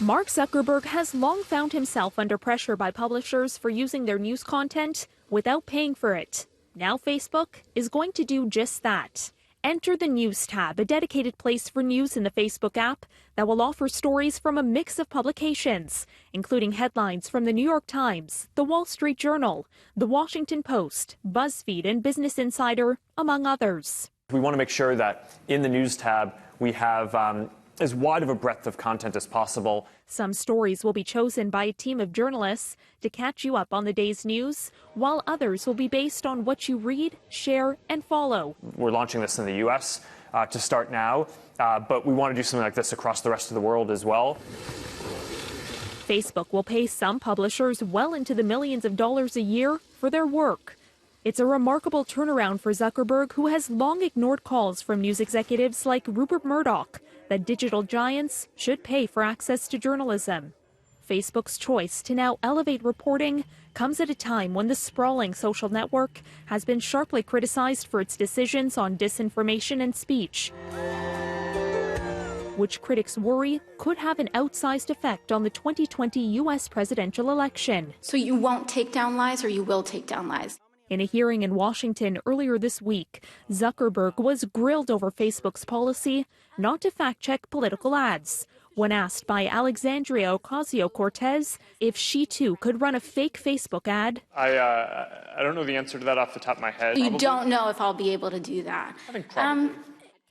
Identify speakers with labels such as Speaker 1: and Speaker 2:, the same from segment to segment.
Speaker 1: Mark Zuckerberg has long found himself under pressure by publishers for using their news content without paying for it. Now Facebook is going to do just that. Enter the News tab, a dedicated place for news in the Facebook app that will offer stories from a mix of publications, including headlines from the New York Times, the Wall Street Journal, the Washington Post, BuzzFeed, and Business Insider, among others.
Speaker 2: We want to make sure that in the News tab we have as wide of a breadth of content as possible.
Speaker 1: Some stories will be chosen by a team of journalists to catch you up on the day's news, while others will be based on what you read, share, and follow.
Speaker 2: We're launching this in the U.S. To start now, but we want to do something like this across the rest of the world as well.
Speaker 1: Facebook will pay some publishers well into the millions of dollars a year for their work. It's a remarkable turnaround for Zuckerberg, who has long ignored calls from news executives like Rupert Murdoch that digital giants should pay for access to journalism. Facebook's choice to now elevate reporting comes at a time when the sprawling social network has been sharply criticized for its decisions on disinformation and speech, which critics worry could have an outsized effect on the 2020 U.S. presidential election.
Speaker 3: So you won't take down lies, or you will take down lies?
Speaker 1: In a hearing in Washington earlier this week, Zuckerberg was grilled over Facebook's policy not to fact-check political ads. When asked by Alexandria Ocasio-Cortez if she too could run a fake Facebook ad,
Speaker 2: I don't know the answer to that off the top of my head.
Speaker 3: You don't know if I'll be able to do that.
Speaker 2: I think probably.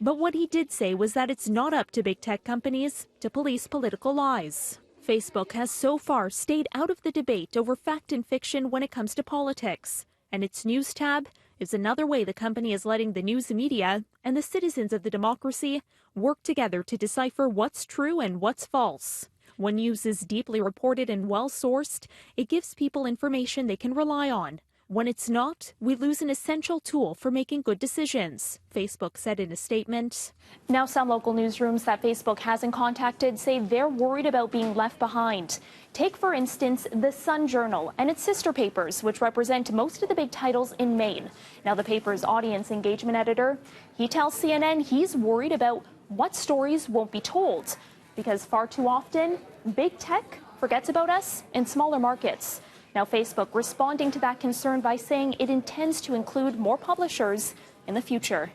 Speaker 1: But what he did say was that it's not up to big tech companies to police political lies. Facebook has so far stayed out of the debate over fact and fiction when it comes to politics. And its News tab is another way the company is letting the news media and the citizens of the democracy work together to decipher what's true and what's false. When news is deeply reported and well-sourced, it gives people information they can rely on. When it's not, we lose an essential tool for making good decisions, Facebook said in a statement. Now, some local newsrooms that Facebook hasn't contacted say they're worried about being left behind. Take, for instance, the Sun Journal and its sister papers, which represent most of the big titles in Maine. Now, the paper's audience engagement editor, he tells CNN he's worried about what stories won't be told, because far too often, big tech forgets about us in smaller markets. Now, Facebook responding to that concern by saying it intends to include more publishers in the future.